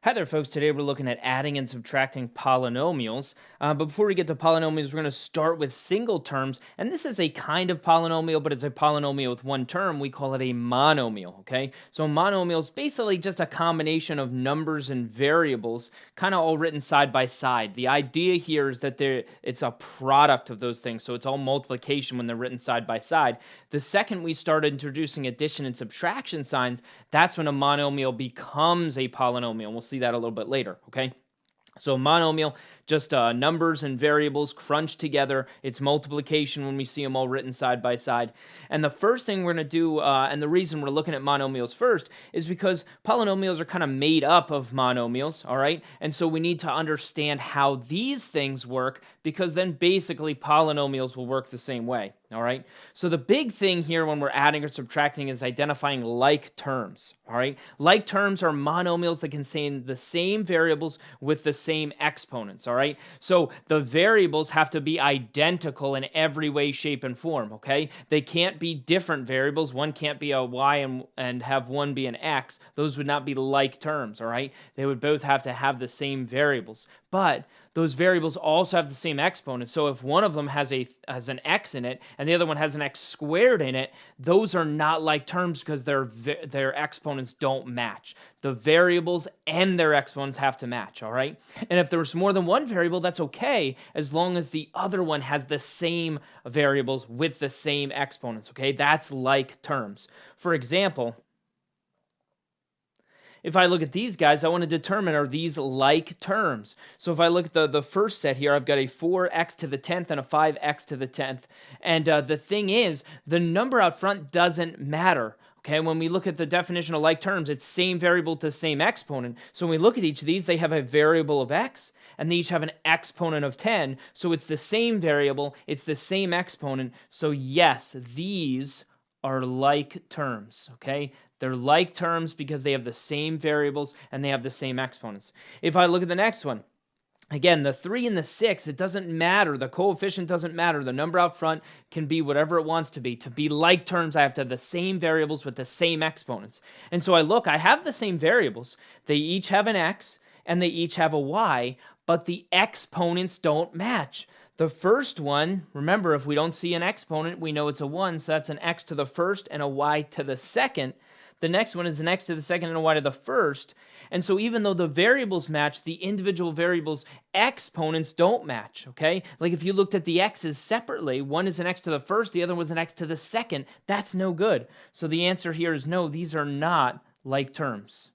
Hi there, folks. Today we're looking at adding and subtracting polynomials. But before we get to polynomials, we're going to start with single terms. And this is a kind of polynomial, but it's a polynomial with one term. We call it a monomial, okay? So a monomial is basically just a combination of numbers and variables, kind of all written side by side. The idea here is that it's a product of those things. So it's all multiplication when they're written side by side. The second we start introducing addition and subtraction signs, that's when a monomial becomes a polynomial. We'll see that a little bit later, okay? So monomial, just numbers and variables crunched together. It's multiplication when we see them all written side by side. And the first thing we're going to do, and the reason we're looking at monomials first, is because polynomials are kind of made up of monomials, all right? And so we need to understand how these things work, because then basically polynomials will work the same way, all right? So the big thing here when we're adding or subtracting is identifying like terms, all right? Like terms are monomials that contain the same variables with the same exponents, all right? So the variables have to be identical in every way, shape, and form, okay? They can't be different variables. One can't be a y and have one be an x. Those would not be like terms, all right? They would both have to have the same variables. But those variables also have the same exponent. So if one of them has an x in it and the other one has an x squared in it, those are not like terms because their exponents don't match. The variables and their exponents have to match, all right? And if there's more than one variable, that's okay, as long as the other one has the same variables with the same exponents, okay? That's like terms. For example, if I look at these guys, I want to determine, are these like terms? So if I look at the first set here, I've got a 4x to the 10th and a 5x to the 10th. And the thing is, the number out front doesn't matter. Okay, when we look at the definition of like terms, it's same variable to same exponent. So when we look at each of these, they have a variable of x, and they each have an exponent of 10. So it's the same variable, it's the same exponent. So yes, these are like terms, okay? They're like terms because they have the same variables and they have the same exponents. If I look at the next one, again, the 3 and the 6, it doesn't matter. The coefficient doesn't matter. The number out front can be whatever it wants to be. To be like terms, I have to have the same variables with the same exponents. And so I have the same variables. They each have an x and they each have a y, but the exponents don't match. The first one, remember, if we don't see an exponent, we know it's a 1, so that's an x to the first and a y to the second. The next one is an x to the second and a y to the first. And so even though the variables match, the individual variables' exponents don't match, okay? Like if you looked at the x's separately, one is an x to the first, the other was an x to the second. That's no good. So the answer here is no, these are not like terms.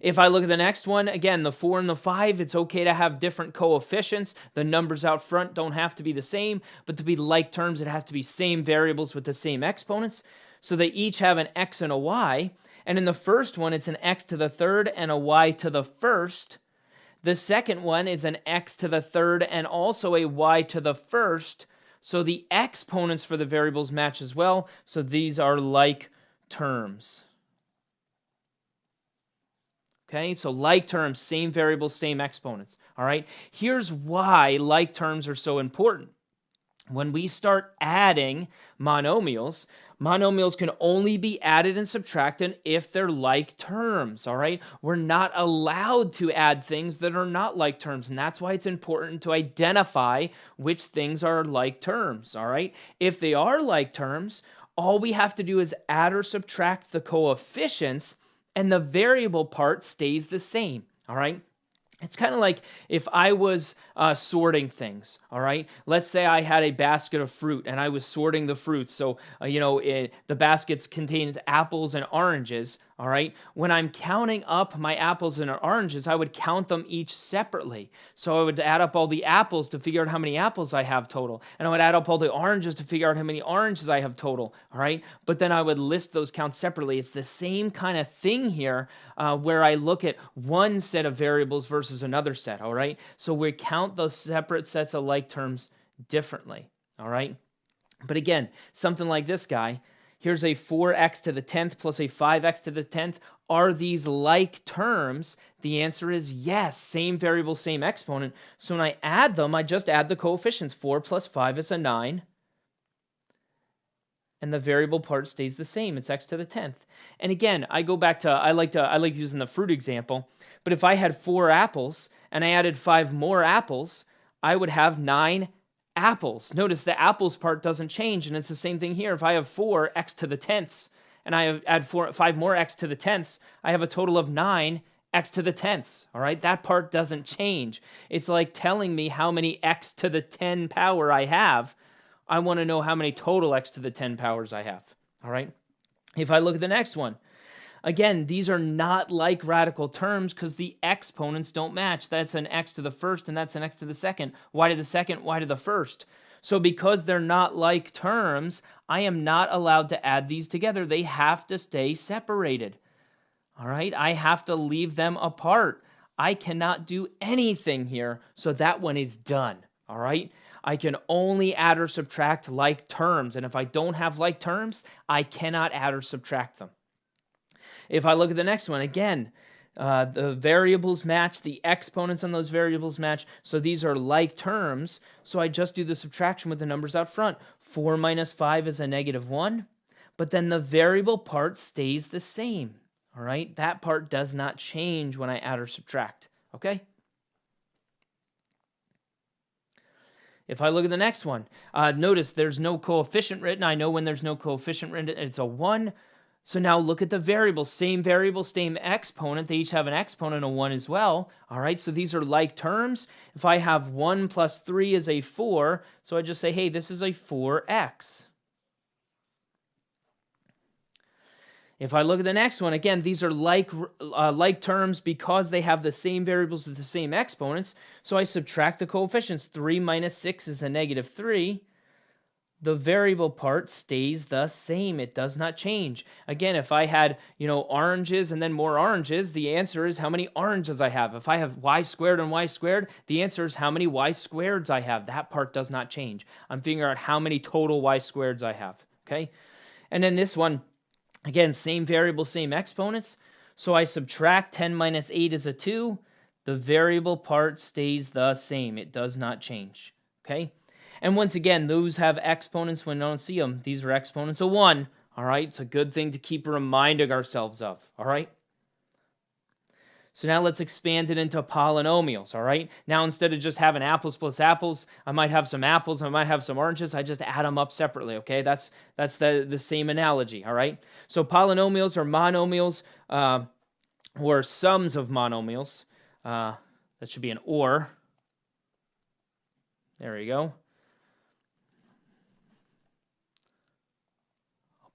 If I look at the next one, again, the 4 and the 5, it's okay to have different coefficients. The numbers out front don't have to be the same, but to be like terms, it has to be same variables with the same exponents. So they each have an x and a y. And in the first one, it's an x to the third and a y to the first. The second one is an x to the third and also a y to the first. So the exponents for the variables match as well. So these are like terms. Okay, so like terms, same variables, same exponents. All right, here's why like terms are so important. When we start adding monomials, monomials can only be added and subtracted if they're like terms, all right? We're not allowed to add things that are not like terms, and that's why it's important to identify which things are like terms, all right? If they are like terms, all we have to do is add or subtract the coefficients, and the variable part stays the same, all right? It's kind of like if I was sorting things, all right? Let's say I had a basket of fruit and I was sorting the fruits. So, the baskets contains apples and oranges, all right? When I'm counting up my apples and oranges, I would count them each separately. So I would add up all the apples to figure out how many apples I have total. And I would add up all the oranges to figure out how many oranges I have total, all right? But then I would list those counts separately. It's the same kind of thing here where I look at one set of variables versus another set, all right? So we count those separate sets of like terms differently, all right? But again, something like this guy, here's a 4x to the 10th plus a 5x to the 10th. Are these like terms? The answer is yes. Same variable, same exponent. So when I add them, I just add the coefficients. 4 plus 5 is a 9. and the variable part stays the same. It's x to the 10th. And again, I go back to I like using the fruit example, but if I had 4 apples and I added 5 more apples, I would have 9 apples. Notice the apples part doesn't change, and it's the same thing here. If I have 4 x to the 10ths and I add 5 more x to the 10ths, I have a total of 9 x to the 10ths. All right, that part doesn't change. It's like telling me how many x to the 10 power I have. I want to know how many total x to the 10 powers I have. All right. If I look at the next one, again, these are not like radical terms because the exponents don't match. That's an x to the first and that's an x to the second. Y to the second, y to the first. So because they're not like terms, I am not allowed to add these together. They have to stay separated. All right. I have to leave them apart. I cannot do anything here. So that one is done. All right. I can only add or subtract like terms. And if I don't have like terms, I cannot add or subtract them. If I look at the next one, again, the variables match, the exponents on those variables match. So these are like terms. So I just do the subtraction with the numbers out front. 4 minus 5 is a -1. But then the variable part stays the same. All right, that part does not change when I add or subtract. Okay? If I look at the next one, notice there's no coefficient written. I know when there's no coefficient written, it's a 1. So now look at the variables. Same variable, same exponent. They each have an exponent of 1 as well. All right, so these are like terms. If I have 1 plus 3 is a 4, so I just say, hey, this is a 4x. If I look at the next one, again, these are like terms because they have the same variables with the same exponents. So I subtract the coefficients. 3 minus 6 is a -3. The variable part stays the same. It does not change. Again, if I had, oranges and then more oranges, the answer is how many oranges I have. If I have y squared and y squared, the answer is how many y squareds I have. That part does not change. I'm figuring out how many total y squareds I have. Okay? And then this one, again, same variable, same exponents. So I subtract 10 minus 8 is a 2. The variable part stays the same. It does not change. Okay? And once again, those have exponents when I don't see them. These are exponents of 1. All right? It's a good thing to keep reminding ourselves of. All right? So now let's expand it into polynomials, all right? Now instead of just having apples plus apples, I might have some apples, I might have some oranges, I just add them up separately, okay? That's the same analogy, all right? So polynomials or monomials or sums of monomials. That should be an or. There we go.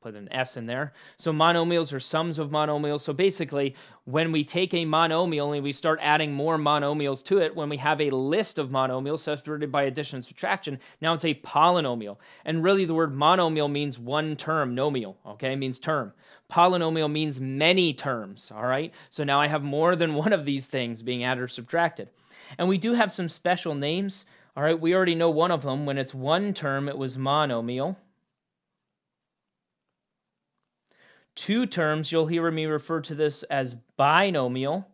Put an S in there. So monomials are sums of monomials. So basically, when we take a monomial and we start adding more monomials to it, when we have a list of monomials separated by addition and subtraction, now it's a polynomial. And really the word monomial means one term, nomial, okay? It means term. Polynomial means many terms, all right? So now I have more than one of these things being added or subtracted. And we do have some special names, all right? We already know one of them. When it's one term, it was monomial. 2 terms, you'll hear me refer to this as binomial.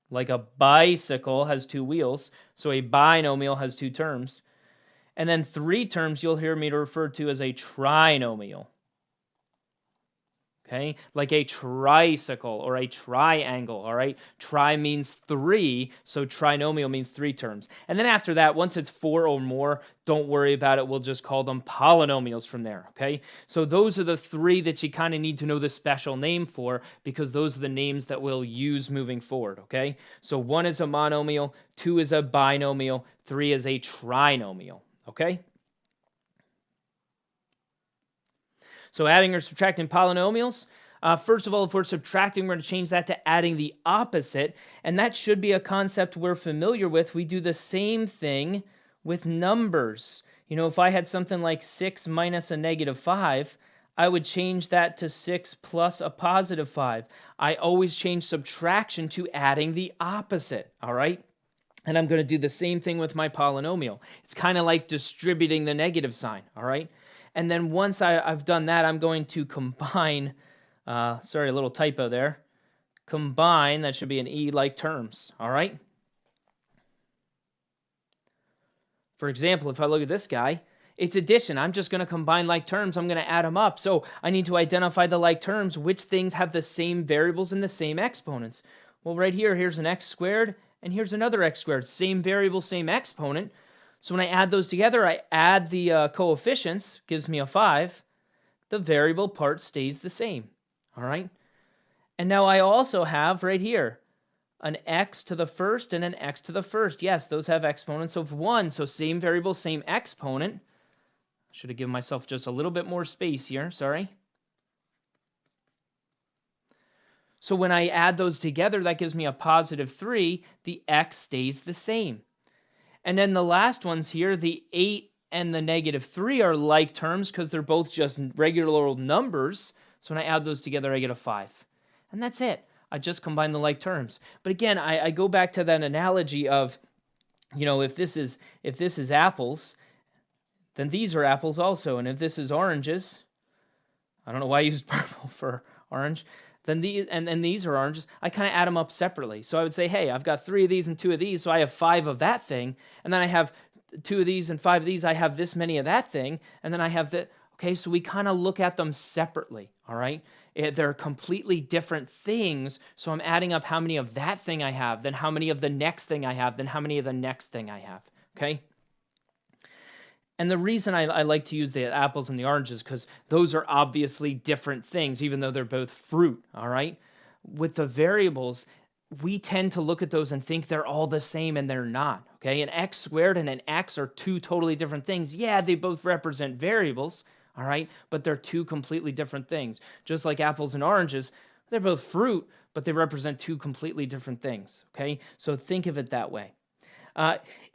Like a bicycle has 2 wheels, so a binomial has 2 terms. And then 3 terms, you'll hear me refer to as a trinomial. Okay, like a tricycle or a triangle, all right? Tri means 3, so trinomial means 3 terms. And then after that, once it's 4 or more, don't worry about it. We'll just call them polynomials from there, okay? So those are the 3 that you kind of need to know the special name for because those are the names that we'll use moving forward, okay? So 1 is a monomial, 2 is a binomial, 3 is a trinomial, okay? So adding or subtracting polynomials. First of all, if we're subtracting, we're going to change that to adding the opposite. And that should be a concept we're familiar with. We do the same thing with numbers. If I had something like 6 minus a -5, I would change that to 6 plus a +5. I always change subtraction to adding the opposite, all right? And I'm going to do the same thing with my polynomial. It's kind of like distributing the negative sign, all right? And then once I've done that, I'm going to combine, sorry, a little typo there. Combine, that should be an E like terms, all right? For example, if I look at this guy, It's addition. I'm just going to combine like terms. I'm going to add them up. So I need to identify the like terms, which things have the same variables and the same exponents. Well, right here, here's an x squared, and here's another x squared. Same variable, same exponent. So when I add those together, I add the coefficients, gives me a 5. The variable part stays the same. All right? And now I also have right here an x to the first and an x to the first. Yes, those have exponents of 1. So same variable, same exponent. Should have given myself just a little bit more space here. Sorry. So when I add those together, that gives me a positive 3. The x stays the same. And then the last ones here, the 8 and the negative 3 are like terms because they're both just regular old numbers. So when I add those together, I get a 5. And that's it. I just combine the like terms. But again, I go back to that analogy of, if this is apples, then these are apples also. And if this is oranges, I don't know why I used purple for orange, then these are oranges. I kind of add them up separately. So I would say, hey, I've got 3 of these and 2 of these, so I have 5 of that thing. And then I have 2 of these and 5 of these. I have this many of that thing. And then I have the, okay, so we kind of look at them separately, all right? They're completely different things. So I'm adding up how many of that thing I have, then how many of the next thing I have, then how many of the next thing I have, okay? And the reason I like to use the apples and the oranges because those are obviously different things, even though they're both fruit, all right? With the variables, we tend to look at those and think they're all the same, and they're not, okay? An x squared and an x are 2 totally different things. Yeah, they both represent variables, all right? But they're 2 completely different things. Just like apples and oranges, they're both fruit, but they represent 2 completely different things, okay? So think of it that way.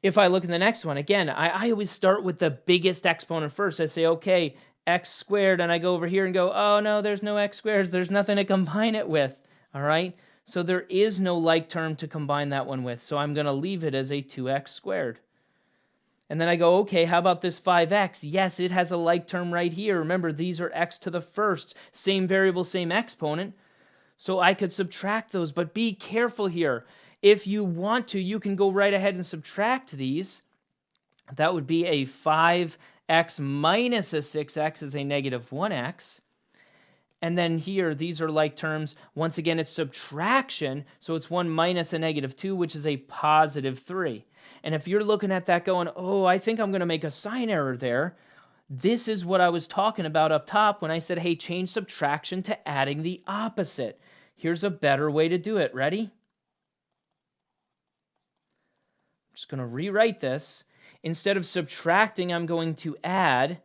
If I look at the next one, again, I always start with the biggest exponent first. I say, okay, x squared, and I go over here and go, oh no, there's no x squares. There's nothing to combine it with, all right? So there is no like term to combine that one with, so I'm going to leave it as a 2x squared. And then I go, okay, how about this 5x? Yes, it has a like term right here. Remember, these are x to the first, same variable, same exponent. So I could subtract those, but be careful here. If you want to, you can go right ahead and subtract these. That would be a 5x minus a 6x is a negative 1x. And then here, these are like terms. Once again, it's subtraction. So it's 1 minus a negative 2, which is a positive 3. And if you're looking at that going, oh, I think I'm going to make a sign error there, this is what I was talking about up top when I said, hey, change subtraction to adding the opposite. Here's a better way to do it. Ready? I'm just going to rewrite this. Instead of subtracting, I'm going to add.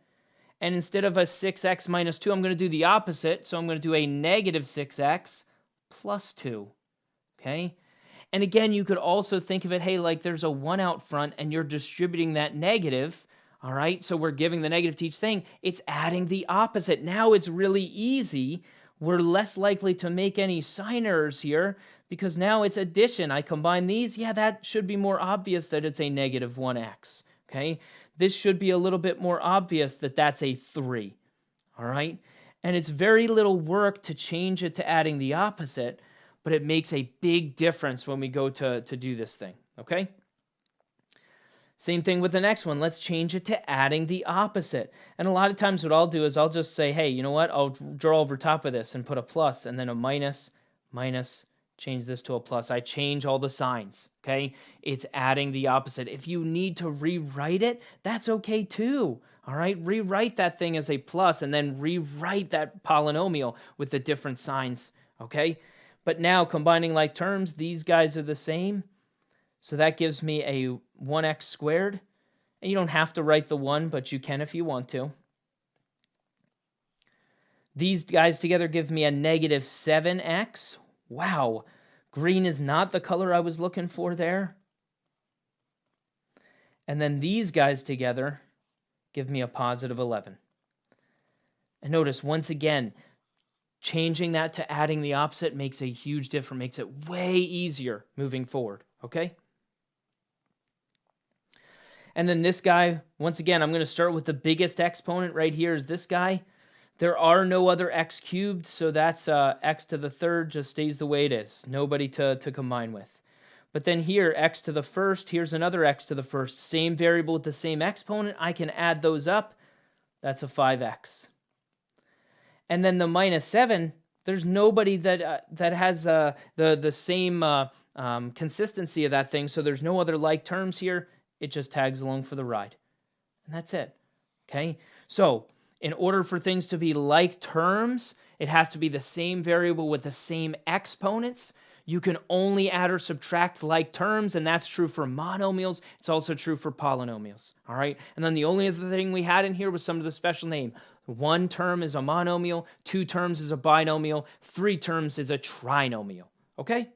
And instead of a 6x minus 2, I'm going to do the opposite. So I'm going to do a negative 6x plus 2. Okay? And again, you could also think of it, hey, like there's a 1 out front and you're distributing that negative. All right? So we're giving the negative to each thing. It's adding the opposite. Now it's really easy. We're less likely to make any sign errors here because now it's addition. I combine these. Yeah, that should be more obvious that it's a negative 1x. Okay? This should be a little bit more obvious that that's a 3. All right? And it's very little work to change it to adding the opposite, but it makes a big difference when we go to do this thing. Okay? Same thing with the next one. Let's change it to adding the opposite. And a lot of times what I'll do is I'll just say, hey, you know what? I'll draw over top of this and put a plus and then a minus, minus, change this to a plus. I change all the signs, okay? It's adding the opposite. If you need to rewrite it, that's okay too, all right? Rewrite that thing as a plus and then rewrite that polynomial with the different signs, okay? But now combining like terms, these guys are the same. So that gives me a 1x squared. And you don't have to write the 1, but you can if you want to. These guys together give me a negative 7x. Wow, green is not the color I was looking for there. And then these guys together give me a positive 11. And notice, once again, changing that to adding the opposite makes a huge difference, makes it way easier moving forward, okay? And then this guy, once again, I'm going to start with the biggest exponent right here is this guy. There are no other x cubed, so that's x to the third just stays the way it is. Nobody to combine with. But then here, x to the first, here's another x to the first. Same variable with the same exponent. I can add those up. That's a 5x. And then the minus 7, there's nobody that has the same consistency of that thing, so there's no other like terms here. It just tags along for the ride. And that's it. Okay? So in order for things to be like terms, it has to be the same variable with the same exponents. You can only add or subtract like terms, and that's true for monomials. It's also true for polynomials. All right? And then the only other thing we had in here was some of the special name. One term is a monomial, two terms is a binomial, three terms is a trinomial. Okay?